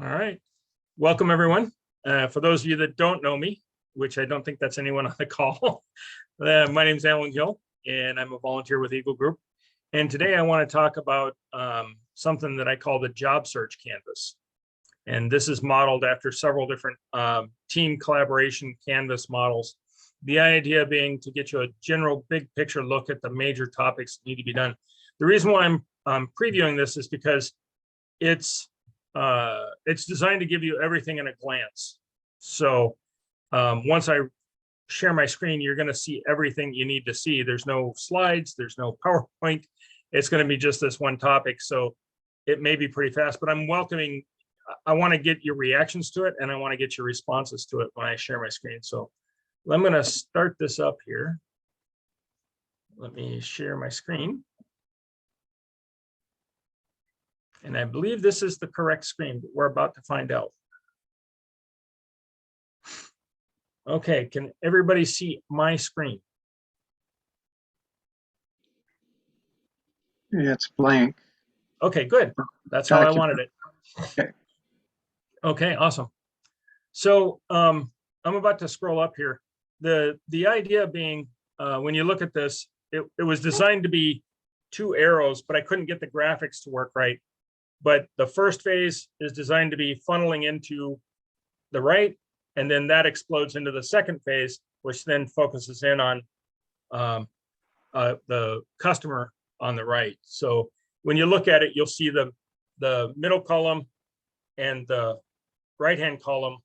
All right. Welcome, everyone. For those of you that don't know me, which I don't think that's anyone on the call, my name is Alan Gill, and I'm a volunteer with Eagle Group. And today I want to talk about something that I call the job search canvas. And this is modeled after several different team collaboration canvas models. The idea being to get you a general big picture look at the major topics that need to be done. The reason why I'm previewing this is because it's designed to give you everything in a glance. So once I share my screen, you're going to see everything you need to see. There's no slides, there's no PowerPoint. It's going to be just this one topic. So it may be pretty fast, but I'm welcoming. I want to get your reactions to it, and I want to get your responses to it when I share my screen. So I'm going to start this up here. Let me share my screen. And I believe this is the correct screen, but we're about to find out. Okay, can everybody see my screen? It's blank. Okay, good. That's how I wanted it. Okay. Okay, awesome. So I'm about to scroll up here. The idea being, when you look at this, it was designed to be 2 arrows, but I couldn't get the graphics to work right. But the first phase is designed to be funneling into the right, and then that explodes into the second phase, which then focuses in on the customer on the right. So when you look at it, you'll see the middle column and the right-hand column.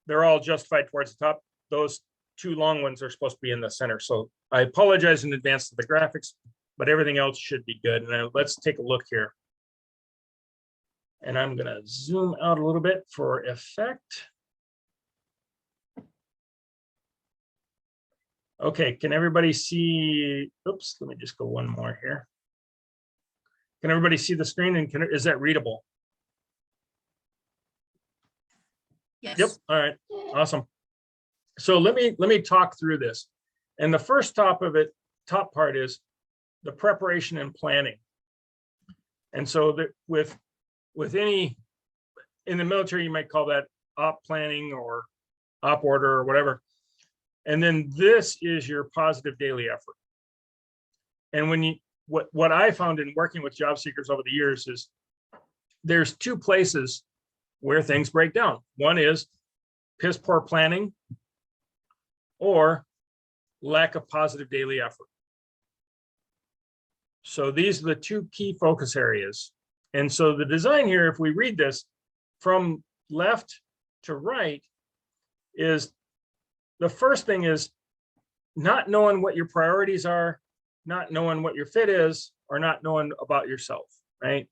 They're all justified towards the top. Those 2 long ones are supposed to be in the center. So I apologize in advance for the graphics, but everything else should be good. And let's take a look here. And I'm going to zoom out a little bit for effect. Okay, can everybody see? Oops, let me just go one more here. Can everybody see the screen, and is that readable? Yes. Yep. All right. Awesome. So let me talk through this. And the first top part is the preparation and planning. And so that with any, in the military, you might call that op planning or op order or whatever. And then this is your positive daily effort. And when what I found in working with job seekers over the years is there's 2 places where things break down. One is piss poor planning or lack of positive daily effort. So these are the 2 key focus areas. And so the design here, if we read this from left to right, is the first thing is not knowing what your priorities are, not knowing what your fit is, or not knowing about yourself, right?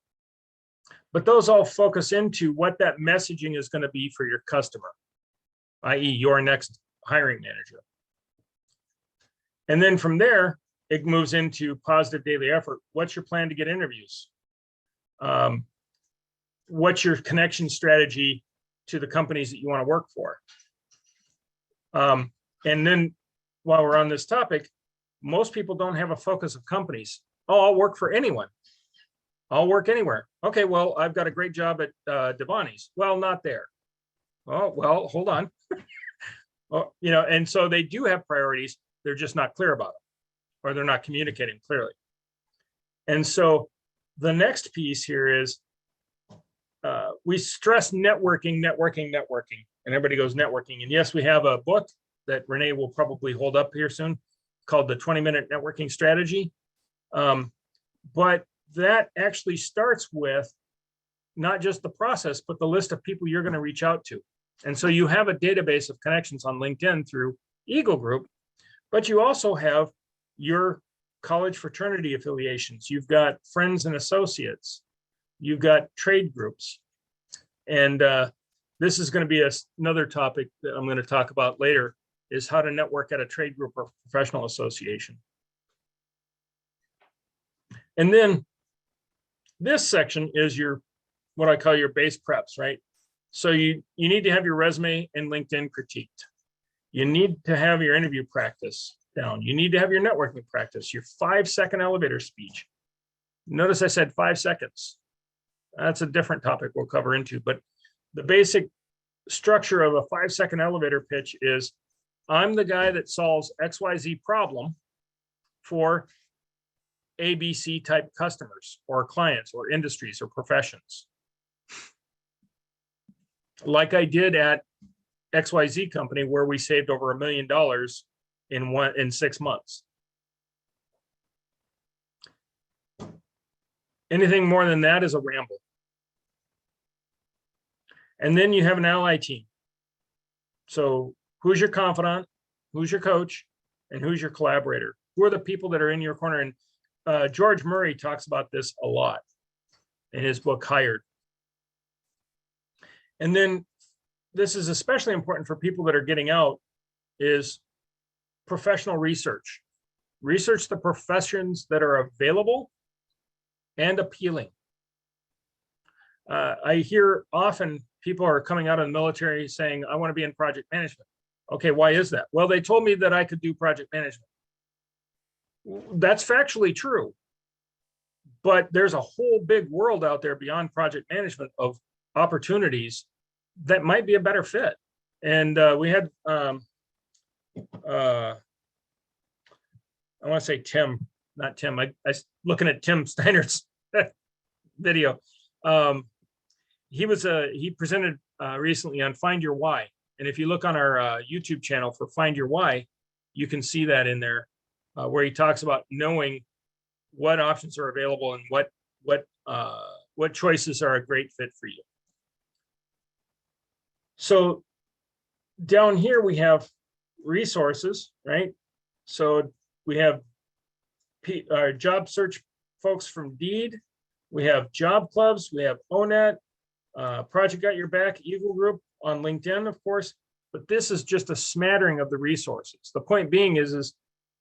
But those all focus into what that messaging is going to be for your customer, i.e. your next hiring manager. And then from there, it moves into positive daily effort. What's your plan to get interviews? What's your connection strategy to the companies that you want to work for? And then while we're on this topic, most people don't have a focus of companies. Oh, I'll work for anyone. I'll work anywhere. Okay, well, I've got a great job at Devani's. Well, not there. Oh, well, hold on. Well, and so they do have priorities. They're just not clear about them, or they're not communicating clearly. And so the next piece here is we stress networking. And everybody goes networking. And yes, we have a book that Renee will probably hold up here soon called the 20-minute networking strategy. But that actually starts with not just the process, but the list of people you're going to reach out to. And so you have a database of connections on LinkedIn through Eagle Group, but you also have your college fraternity affiliations. You've got friends and associates. You've got trade groups. And this is going to be another topic that I'm going to talk about later, is how to network at a trade group or professional association. And then this section is what I call your base preps, right? So you need to have your resume and LinkedIn critiqued. You need to have your interview practice down. You need to have your networking practice, your 5-second elevator speech. Notice I said 5 seconds. That's a different topic we'll cover into, but the basic structure of a 5-second elevator pitch is, I'm the guy that solves XYZ problem for ABC type customers or clients or industries or professions. Like I did at XYZ company, where we saved over $1 million in 6 months. Anything more than that is a ramble. And then you have an ally team. So who's your confidant, who's your coach, and who's your collaborator? Who are the people that are in your corner? And George Murray talks about this a lot in his book, Hired. And then this is especially important for people that are getting out, is professional research. Research the professions that are available and appealing. I hear often people are coming out of the military saying, I want to be in project management. Okay, why is that? Well, they told me that I could do project management. That's factually true. But there's a whole big world out there beyond project management of opportunities that might be a better fit. And we had, I want to say Tim, not Tim. I looking at Tim Steiner's video. He presented recently on Find Your Why. And if you look on our YouTube channel for Find Your Why, you can see that in there, where he talks about knowing what options are available and what choices are a great fit for you. So down here we have resources, right? So we have our job search folks from Deed. We have job clubs. We have ONET, Project Got Your Back, Eagle Group on LinkedIn, of course. But this is just a smattering of the resources. The point being is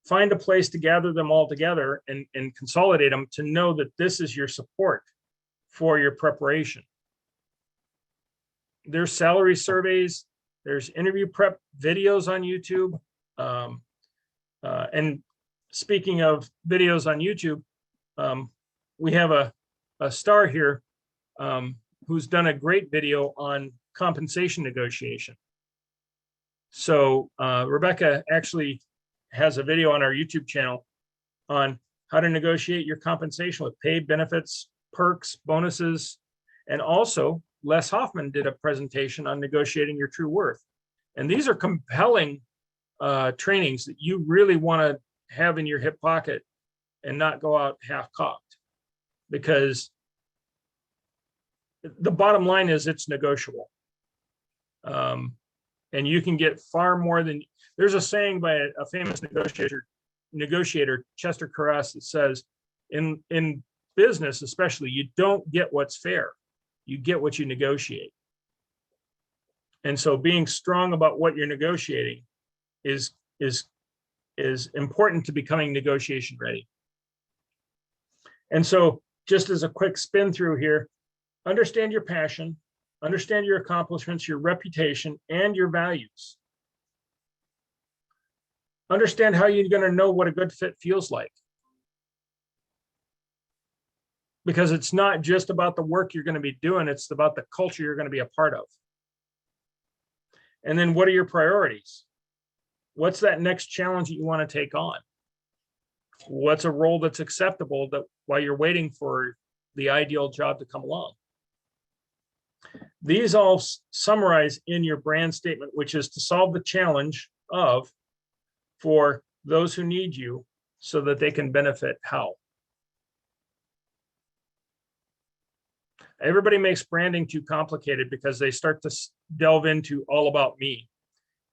find a place to gather them all together and consolidate them to know that this is your support for your preparation. There's salary surveys. There's interview prep videos on YouTube. And speaking of videos on YouTube, we have a star here who's done a great video on compensation negotiation. So Rebecca actually has a video on our YouTube channel on how to negotiate your compensation with paid benefits, perks, bonuses, and also Les Hoffman did a presentation on negotiating your true worth. And these are compelling trainings that you really want to have in your hip pocket and not go out half-cocked, because the bottom line is it's negotiable. And you can get far more than, there's a saying by a famous negotiator, Chester Carras, that says, in business especially, you don't get what's fair, you get what you negotiate. And so being strong about what you're negotiating is important to becoming negotiation ready. And so just as a quick spin through here, understand your passion, understand your accomplishments, your reputation, and your values. Understand how you're going to know what a good fit feels like. Because it's not just about the work you're going to be doing, it's about the culture you're going to be a part of. And then what are your priorities? What's that next challenge that you want to take on? What's a role that's acceptable that while you're waiting for the ideal job to come along? These all summarize in your brand statement, which is to solve the challenge of for those who need you so that they can benefit how. Everybody makes branding too complicated because they start to delve into all about me.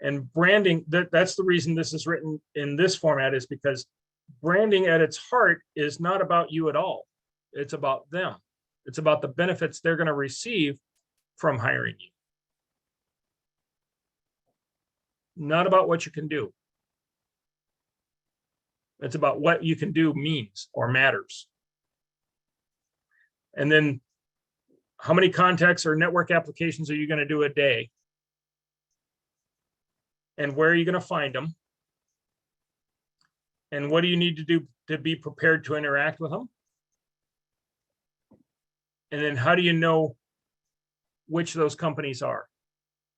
And branding, that's the reason this is written in this format, is because branding at its heart is not about you at all. It's about them. It's about the benefits they're going to receive from hiring you. Not about what you can do. It's about what you can do means or matters. And then how many contacts or network applications are you going to do a day? And where are you going to find them? And what do you need to do to be prepared to interact with them? And then how do you know which those companies are.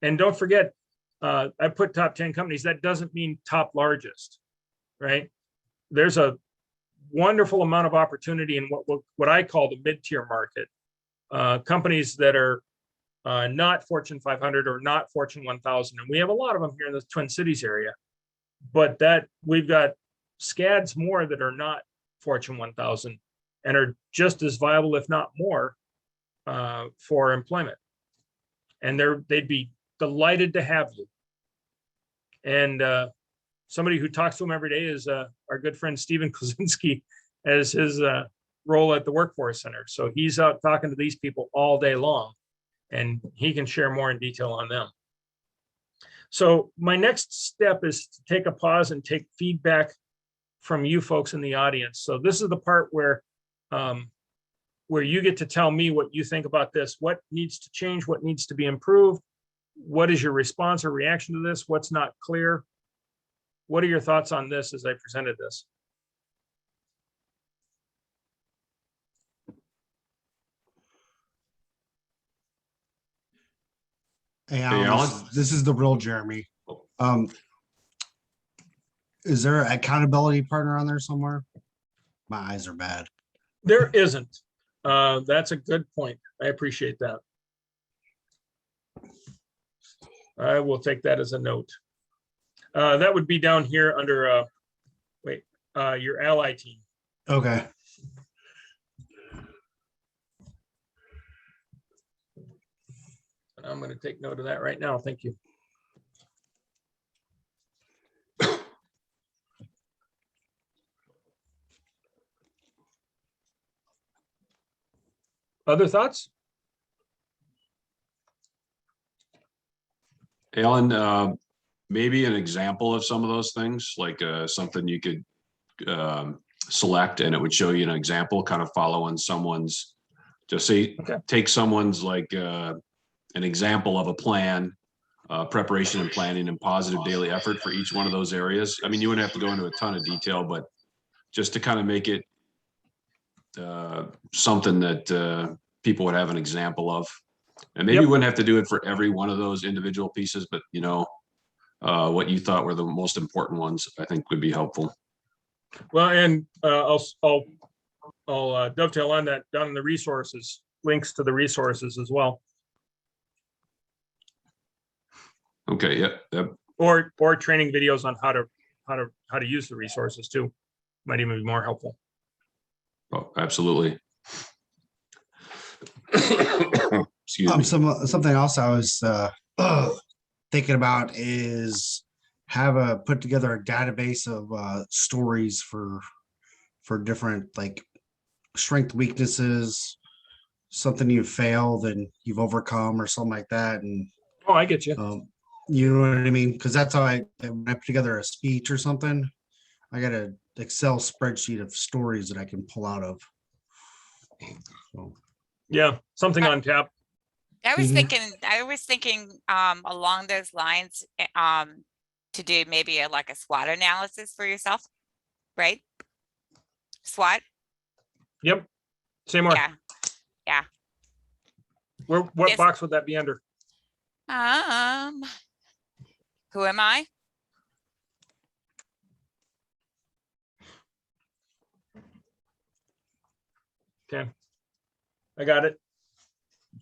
And don't forget, I put top 10 companies. That doesn't mean top largest, right? There's a wonderful amount of opportunity in what I call the mid-tier market. Companies that are not Fortune 500 or not Fortune 1000. And we have a lot of them here in the Twin Cities area, but that we've got scads more that are not Fortune 1000 and are just as viable, if not more, for employment. And they'd be delighted to have you. And somebody who talks to them every day is our good friend Stephen Kozinski, as his role at the Workforce Center. So he's out talking to these people all day long, and he can share more in detail on them. So my next step is to take a pause and take feedback from you folks in the audience. So this is the part where you get to tell me what you think about this, what needs to change, what needs to be improved, what is your response or reaction to this, what's not clear, what are your thoughts on this as I presented this? Hey, Hey, Alan, Alan. this is the real Jeremy. Is there an accountability partner on there somewhere? My eyes are bad. There isn't. That's a good point. I appreciate that. I will take that as a note. That would be down here under, your ally team. Okay. And I'm going to take note of that right now. Thank you. Other thoughts? Alan, maybe an example of some of those things, like something you could select and it would show you an example, kind of following someone's, just say, Okay. take someone's like an example of a plan, preparation and planning and positive daily effort for each one of those areas. I mean, you wouldn't have to go into a ton of detail, but just to kind of make it something that people would have an example of. And maybe Yep. you wouldn't have to do it for every one of those individual pieces, but you know, what you thought were the most important ones, I think would be helpful. Well, and I'll dovetail on that down in the resources, links to the resources as well, Okay, yep. or training videos on how to use the resources too. Might even be more helpful. Oh, absolutely. Excuse me. Something else I was thinking about is put together a database of stories for different like strength, weaknesses, something you've failed and you've overcome or something like that. And Oh, I get you. you know what I mean? Because that's how when I put together a speech or something, I got an Excel spreadsheet of stories that I can pull out of. So, Yeah, something on tap. I was Mhm. thinking along those lines, to do maybe like a SWOT analysis for yourself, right? SWOT, Yep. Say more. yeah. What Yes. box would that be under? Who am I? Okay. I got it.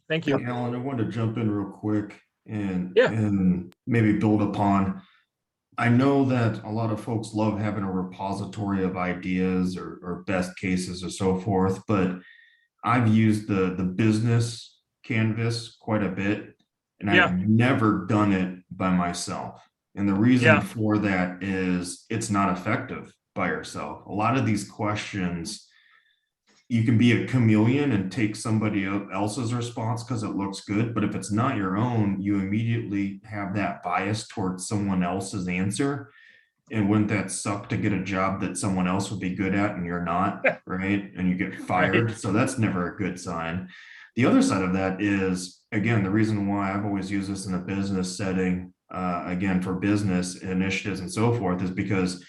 Thank you. Hey, Alan, I wanted to jump in real quick and Yeah. and maybe build upon. I know that a lot of folks love having a repository of ideas or best cases or so forth, but I've used the business canvas quite a bit, and Yeah. I've never done it by myself. And the reason Yeah. for that is it's not effective by yourself. A lot of these questions, you can be a chameleon and take somebody else's response because it looks good. But if it's not your own, you immediately have that bias towards someone else's answer. And wouldn't that suck to get a job that someone else would be good at and you're not, right? And you get fired. Right. So that's never a good sign. The other side of that is, again, the reason why I've always used this in a business setting, again, for business initiatives and so forth, is because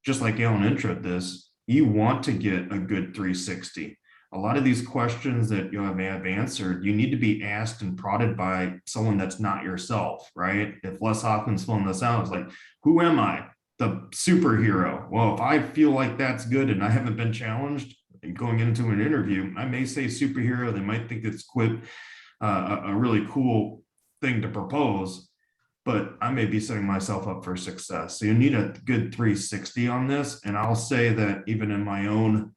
just like Alan introed this, you want to get a good 360. a lot of these questions that you may have answered, you need to be asked and prodded by someone that's not yourself, right? If Les Hoffman's filling this out, it's like, who am I? The superhero. Well, if I feel like that's good and I haven't been challenged going into an interview, I may say superhero. They might think it's a really cool thing to propose, but I may be setting myself up for success. So you need a good 360 on this. And I'll say that even in my own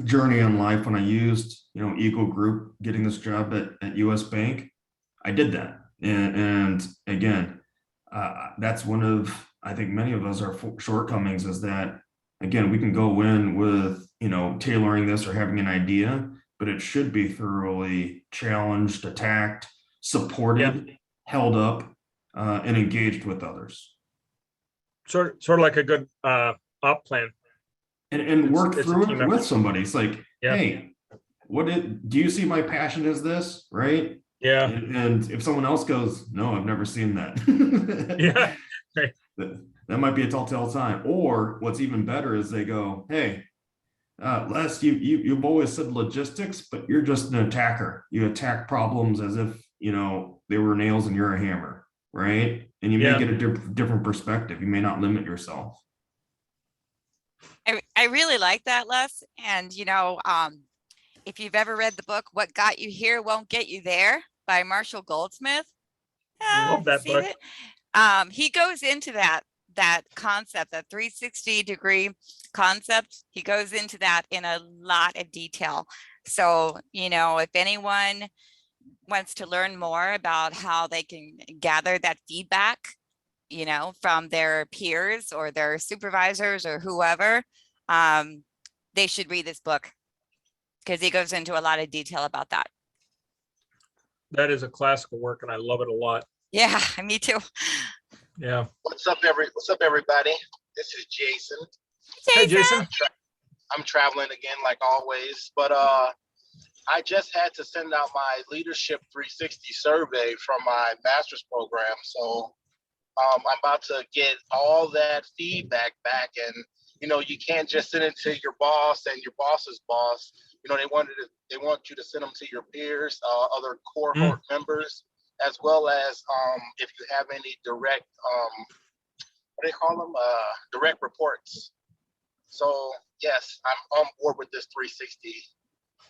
journey in life, when I used, Eagle Group, getting this job at US Bank, I did that. And again, that's one of, I think many of us, our shortcomings is that, again, we can go in with, tailoring this or having an idea, but it should be thoroughly challenged, attacked, supported, held up, and engaged with others. Sort of like a good op plan. And work it's a through team it effort. with somebody. It's like, Yeah. hey, do you see my passion as this? Right. Yeah, And if someone else goes, no, I've never seen that. yeah, That might be a telltale sign. Or what's even better is they go, hey, Les, you've always said logistics, but you're just an attacker. You attack problems as if, they were nails and you're a hammer, right? And you may get a different perspective. You may not limit yourself. I really like that, Les. And, if you've ever read the book, What Got You Here Won't Get You There by Marshall Goldsmith. Love that book. He goes into that concept, that 360-degree concept. He goes into that in a lot of detail. So, if anyone wants to learn more about how they can gather that feedback, from their peers or their supervisors or whoever, they should read this book because he goes into a lot of detail about that. that is a classical work and I love it a lot. Yeah, me too. Yeah. What's up, everybody? This is Jason. Hey, Jason. I'm traveling again, like always, but I just had to send out my Leadership 360 survey from my master's program. So I'm about to get all that feedback back, and you can't just send it to your boss and your boss's boss. They want you to send them to your peers, other cohort members, as well as if you have any direct, what do they call them? Direct reports. So yes, I'm on board with this 360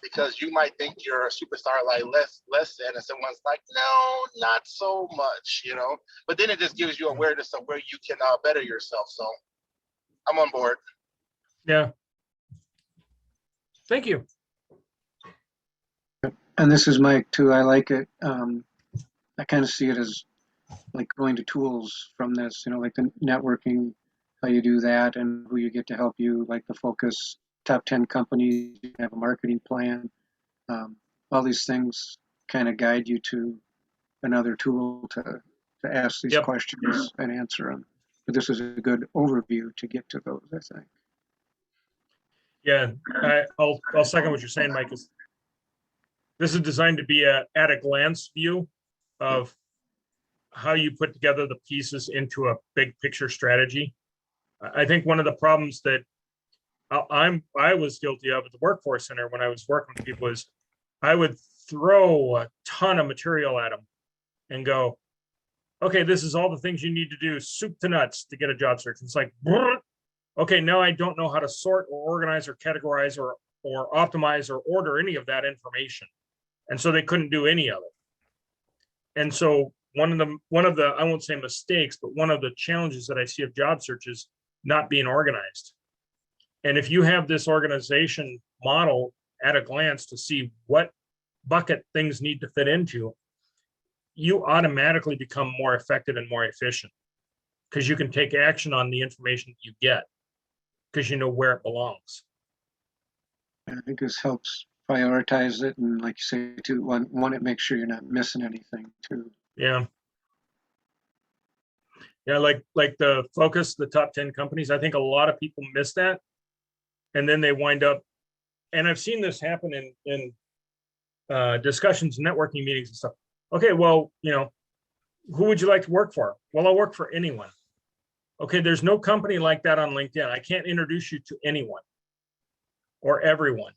because you might think you're a superstar like Les said, and someone's like, no, not so much, But then it just gives you awareness of where you can better yourself. So I'm on board. Yeah. Thank you. And this is Mike too. I like it. I kind of see it as like going to tools from this, like the networking, how you do that and who you get to help you, like the focus top 10 companies, you have a marketing plan. All these things kind of guide you to another tool to ask these questions and answer them. But this is a good overview to get to those, I think. Yeah, I'll second what you're saying, Mike. This is designed to be a at a glance view of how you put together the pieces into a big picture strategy. I think one of the problems that I was guilty of at the Workforce Center when I was working with people is I would throw a ton of material at them and go, okay, this is all the things you need to do, soup to nuts, to get a job search. It's like, okay, now I don't know how to sort or organize or categorize or optimize or order any of that information. And so they couldn't do any of it. And so one of the, I won't say mistakes, but one of the challenges that I see of job search is not being organized. And if you have this organization model at a glance to see what bucket things need to fit into, you automatically become more effective and more efficient because you can take action on the information you get because you know where it belongs. I think this helps prioritize it, and like you say, too, one it makes sure you're not missing anything too. Yeah. Yeah, like the focus, the top 10 companies, I think a lot of people miss that. And then they wind up, and I've seen this happen in discussions, networking meetings and stuff. Okay, well, who would you like to work for? Well, I'll work for anyone. Okay, there's no company like that on LinkedIn. I can't introduce you to anyone. or everyone.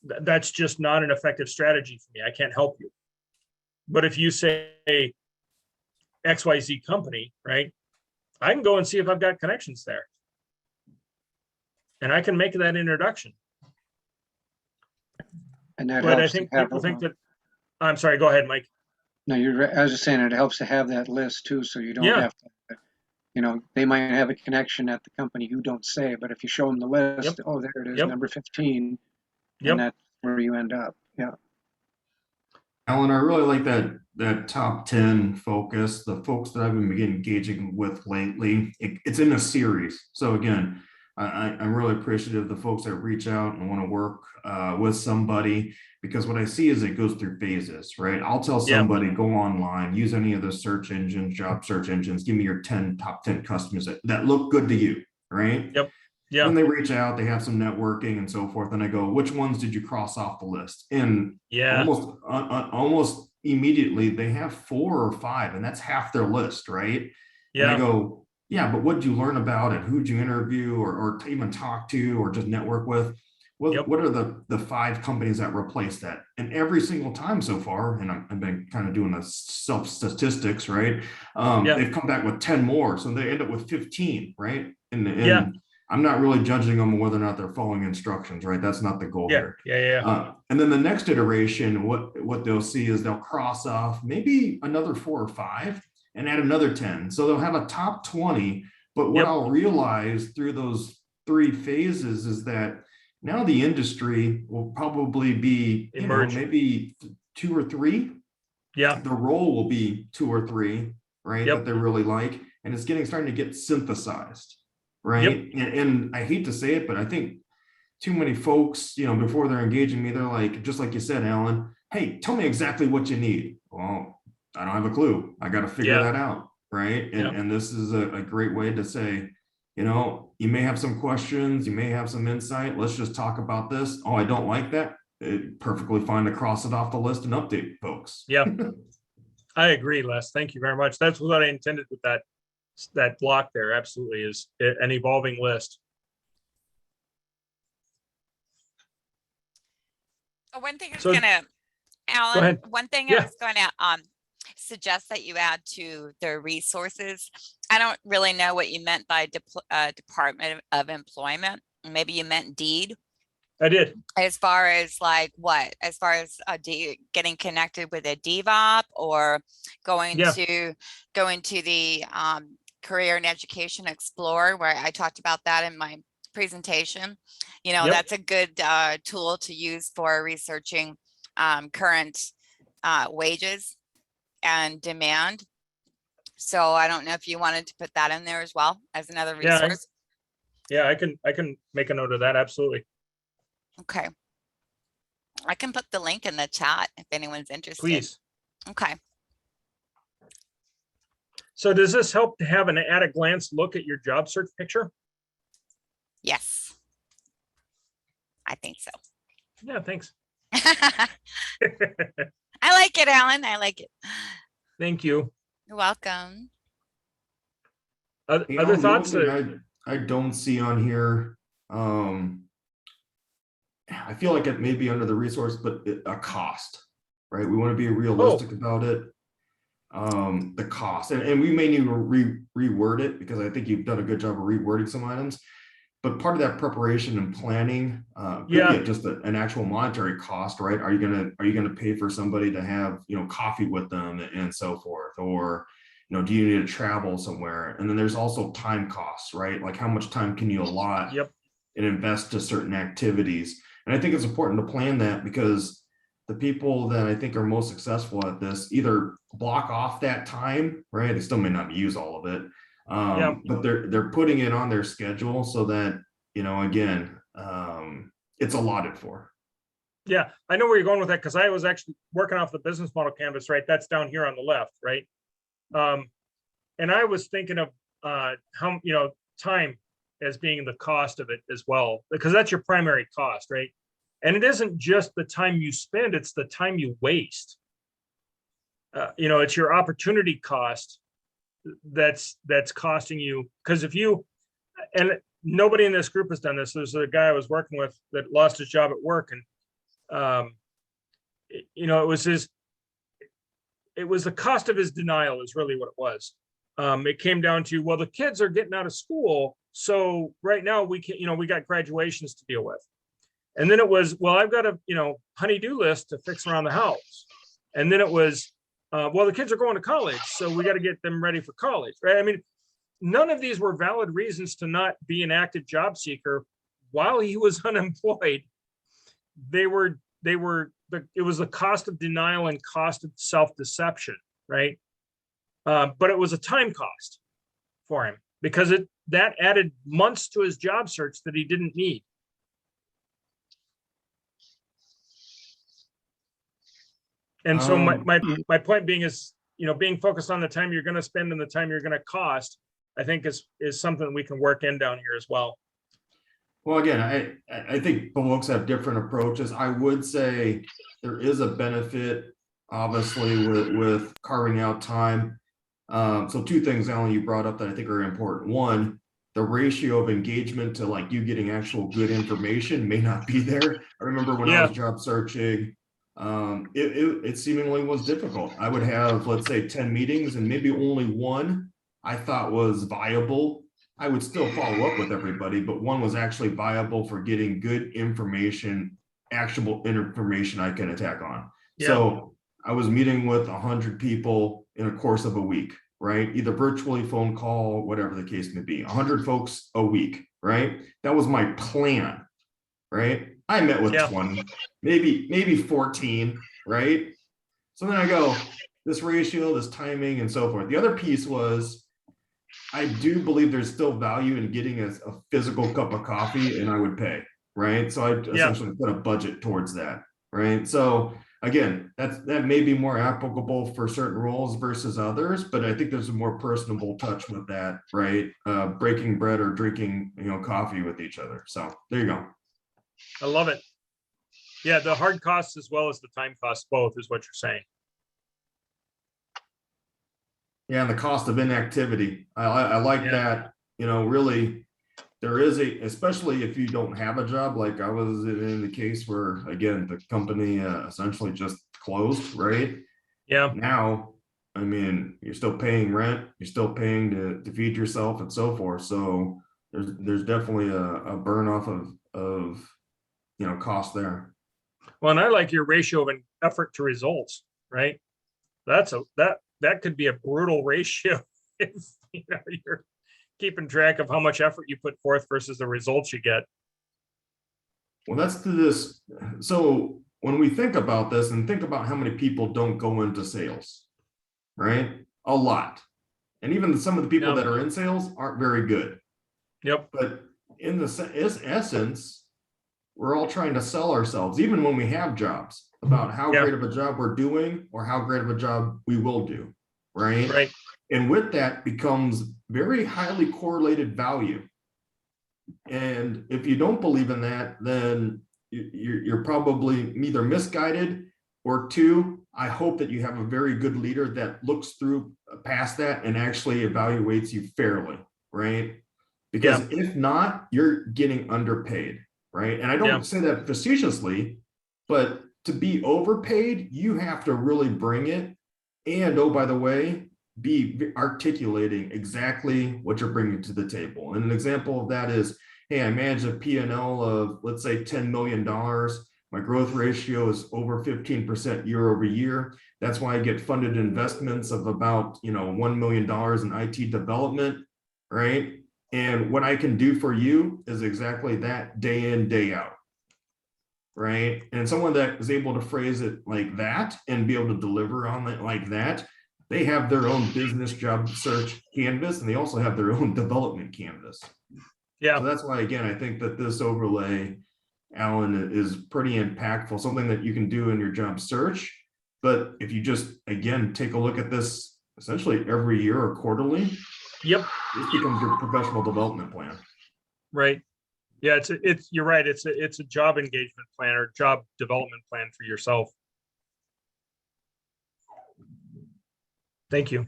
That's just not an effective strategy for me. I can't help you. But if you say XYZ company, right, I can go and see if I've got connections there. And I can make that introduction. And that But I helps to think have, people think that, I'm sorry, go ahead, Mike. no, I was just saying it helps to have that list too, so you don't Yeah. have to, you know, they might have a connection at the company you don't say, but if you show them the list, oh, there it is, Yep. number 15, Yep. and that's where you end up. Yeah. Alan, I really like that top 10 focus. The folks that I've been engaging with lately, it's in a series. So again, I'm really appreciative of the folks that reach out and want to work with somebody, because what I see is it goes through phases, right? I'll tell Yeah. somebody, go online, use any of the search engines, job search engines, give me your top 10 customers that look good to you, right? Yep. Yeah. Then they reach out, they have some networking and so forth, and I go, which ones did you cross off the list? And Yeah. almost immediately they have 4 or 5, and that's half their list, right? And I Yeah. go, yeah, but what did you learn about it? Who'd you interview or even talk to or just network with? Yep. What are the 5 companies that replace that? And every single time so far, and I've been kind of doing the self statistics, right? Yeah. They've come back with 10 more, so they end up with 15, right? And Yeah. I'm not really judging them on whether or not they're following instructions, right? That's not the goal Yeah. here. Yeah. And then the next iteration, what they'll see is they'll cross off maybe another 4 or 5 and add another 10. So they'll have a top 20. But what Yep. I'll realize through those 3 phases is that now the industry will probably be, Emerge. maybe 2 or 3. Yeah. The role will be 2 or 3, right? Yep. That they really like, and it's starting to get synthesized, right? And I hate to say it, but I think too many folks, before they're engaging me, they're like, just like you said, Alan, hey, tell me exactly what you need. Well, I don't have a clue. I got to figure Yeah. that out, right? And this is a great way to say, you may have some questions, you may have some insight. Let's just talk about this. Oh, I don't like that. Perfectly fine to cross it off the list and update folks. Yeah. I agree, Les. Thank you very much. That's what I intended with that block there. Absolutely, is an evolving list. One thing I was So- gonna, Alan, ahead. one thing Yeah. I was going to suggest that you add to the resources. I don't really know what you meant by Department of Employment. Maybe you meant deed. I did. As far as like what? As far as getting connected with a DVOP or going Yeah. to the Career and Education Explorer, where I talked about that in my presentation. Yep. That's a good tool to use for researching current wages and demand. So I don't know if you wanted to put that in there as well as another Yeah, resource. Yeah, I can make a note of that. Absolutely. Okay. I can put the link in the chat if anyone's interested. Please. Okay. So does this help to have an at a glance look at your job search picture? Yes. I think so. Yeah, thanks. I like it, Alan. I like it. Thank you. You're welcome. Other The only thoughts? thing I don't see on here, I feel like it may be under the resource, but a cost, right? We want to be realistic about it. The cost, and we may need to reword it, because I think you've done a good job of rewording some items. But part of that preparation and planning could be just an actual monetary cost, right? Are you gonna pay for somebody to have coffee with them and so forth, or do you need to travel somewhere? And then there's also time costs, right? Like how much time can you allot and invest to certain activities? And I think it's important to plan that, because the people that I think are most successful at this either block off that time, right? They still may not use all of it. But they're putting it on their schedule so that, again, it's allotted for. Yeah, I know where you're going with that, because I was actually working off the business model canvas, right? That's down here on the left, right? And I was thinking of how, time as being the cost of it as well, because that's your primary cost, right? And it isn't just the time you spend, it's the time you waste. It's your opportunity cost that's costing you, because if you, and nobody in this group has done this. There's a guy I was working with that lost his job at work, and you know, it was the cost of his denial is really what it was. It came down to, well, the kids are getting out of school, so right now we can, you know, we got graduations to deal with. And then it was, well, I've got a, you know, honey-do list to fix around the house. And then it was, well, the kids are going to college, so we got to get them ready for college, right? I mean, none of these were valid reasons to not be an active job seeker while he was unemployed. It was the cost of denial and cost of self-deception, right? But it was a time cost for him because that added months to his job search that he didn't need. And so my point being is, you know, being focused on the time you're going to spend and the time you're going to cost, I think is something we can work in down here as well. Well, again, I think folks have different approaches. I would say there is a benefit, obviously, with carving out time. So two things, Alan, you brought up that I think are important. One, the ratio of engagement to like you getting actual good information may not be there. I remember when I was job searching, it seemingly was difficult. I would have, let's say, 10 meetings and maybe only one I thought was viable. I would still follow up with everybody, but one was actually viable for getting good information, actionable information I can attack on. Yeah. So I was meeting with 100 people in a course of a week, right? Either virtually, phone call, whatever the case may be, 100 folks a week, right? That was my plan, right? I met with 20, maybe 14, right? So then I go, this ratio, this timing, and so forth. The other piece was, I do believe there's still value in getting a physical cup of coffee, and I would pay, right? So I essentially put a budget towards that, right? So again, that may be more applicable for certain roles versus others, but I think there's a more personable touch with that, right? Breaking bread or drinking, you know, coffee with each other. So there you go. I love it. Yeah, the hard costs as well as the time costs, both is what you're saying. Yeah, and the cost of inactivity. I like that, you know, really there is especially if you don't have a job, like I was in the case where, again, the company essentially just closed, right? Yeah. Now, I mean, you're still paying rent, you're still paying to feed yourself and so forth. So there's definitely a burn off of, you know, cost there. Well, and I like your ratio of an effort to results, right? That could be a brutal ratio if, you know, you're keeping track of how much effort you put forth versus the results you get. Well, that's to this. So when we think about this and think about how many people don't go into sales, right? A lot. And even some of the people that are in sales aren't very good. Yep. But in the essence, we're all trying to sell ourselves, even when we have jobs, about how great of a job we're doing or how great of a job we will do, right? Right. And with that becomes very highly correlated value. And if you don't believe in that, then you're probably either misguided, or two, I hope that you have a very good leader that looks through past that and actually evaluates you fairly, right? Because if not, you're getting underpaid. Right. And I don't say that facetiously, but to be overpaid, you have to really bring it. And oh, by the way, be articulating exactly what you're bringing to the table. And an example of that is, hey, I manage a P&L of, let's say, $10 million. My growth ratio is over 15% year over year. That's why I get funded investments of about, you know, $1 million in IT development. Right. And what I can do for you is exactly that, day in, day out, right? And someone that is able to phrase it like that and be able to deliver on it like that, they have their own business job search canvas, and they also have their own development canvas. Yeah. So that's why, again, I think that this overlay, Alan, is pretty impactful, something that you can do in your job search. But if you just, again, take a look at this essentially every year or quarterly, this becomes your professional development plan. Right. Yeah, you're right. It's a job engagement plan or job development plan for yourself. Thank you.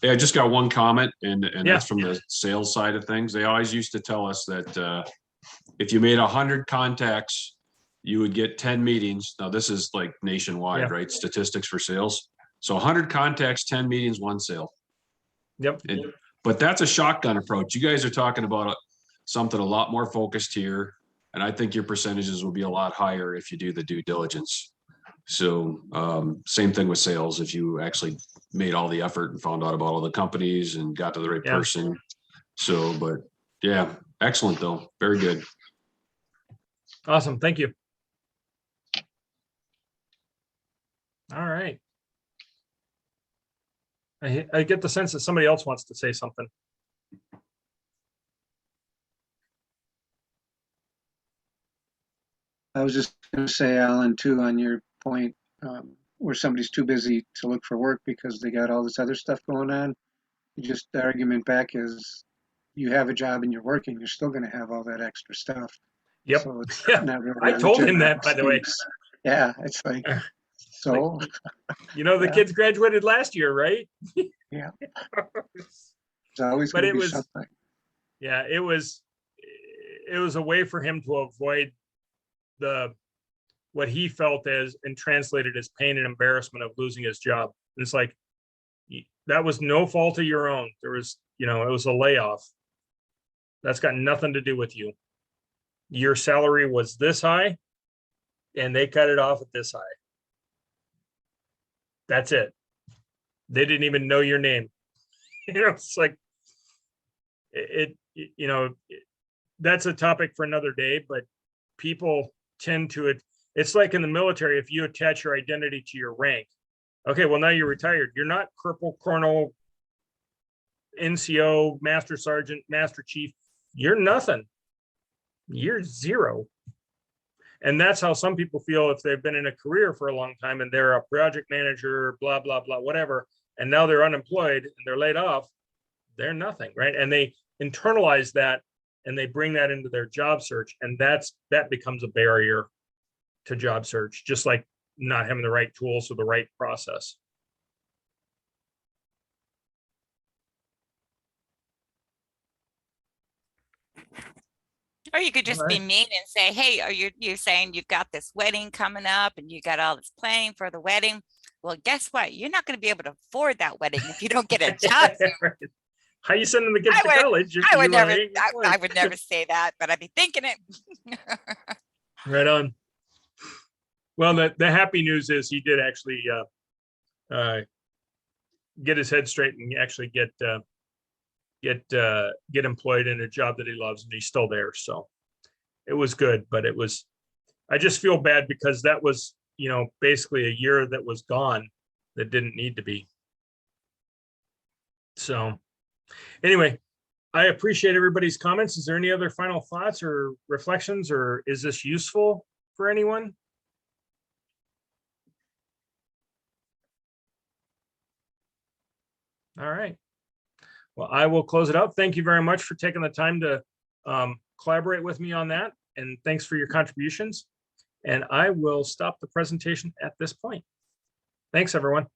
Yeah, I just got one comment and Yeah. that's from the sales side of things. They always used to tell us that if you made 100 contacts, you would get 10 meetings. Now this is like nationwide, Yeah. right? Statistics for sales. So 100 contacts, 10 meetings, 1 sale. Yep. But that's a shotgun approach. You guys are talking about something a lot more focused here. And I think your percentages will be a lot higher if you do the due diligence. So same thing with sales. If you actually made all the effort and found out about all the companies and got to the right Yeah. person. So, but yeah, excellent though. Very good. Awesome. Thank you. All right. I get the sense that somebody else wants to say something. I was just going to say, Alan, too, on your point, where somebody's too busy to look for work because they got all this other stuff going on. Just the argument back is, you have a job and you're working, you're still going to have all that extra stuff. Yep. So it's Yeah. not really I a told him legitimate that, by the way. excuse. Yeah, it's like, so You know, the Yeah. kids graduated last year, right? Yeah. it's always But going it to be was- something. Yeah, it was a way for him to avoid what he felt as and translated as pain and embarrassment of losing his job. And it's like, that was no fault of your own. There was, it was a layoff. That's got nothing to do with you. Your salary was this high and they cut it off at this high. That's it. They didn't even know your name. It's like, that's a topic for another day, but people tend to, it's like in the military, if you attach your identity to your rank, okay, well, now you're retired. You're not corporal, colonel, NCO, master sergeant, master chief. You're nothing. You're zero. And that's how some people feel if they've been in a career for a long time and they're a project manager, blah, blah, blah, whatever. And now they're unemployed and they're laid off. They're nothing, right? And they internalize that and they bring that into their job search. And that becomes a barrier to job search, just like not having the right tools or the right process. Or you could just be Alright. mean and say, hey, are you're saying you've got this wedding coming up and you got all this planning for the wedding. Well, guess what? You're not going to be able to afford that wedding if you don't get a job. How you sending the kids to college? if I would you are never, ain't I employed? would never say that, but I'd be thinking it. Right on. Well, the happy news is he did actually get his head straight and actually get employed in a job that he loves, and he's still there. So it was good, but I just feel bad because that was, basically a year that was gone that didn't need to be. So anyway, I appreciate everybody's comments. Is there any other final thoughts or reflections, or is this useful for anyone? All right. Well, I will close it out. Thank you very much for taking the time to collaborate with me on that. And thanks for your contributions. And I will stop the presentation at this point. Thanks, everyone.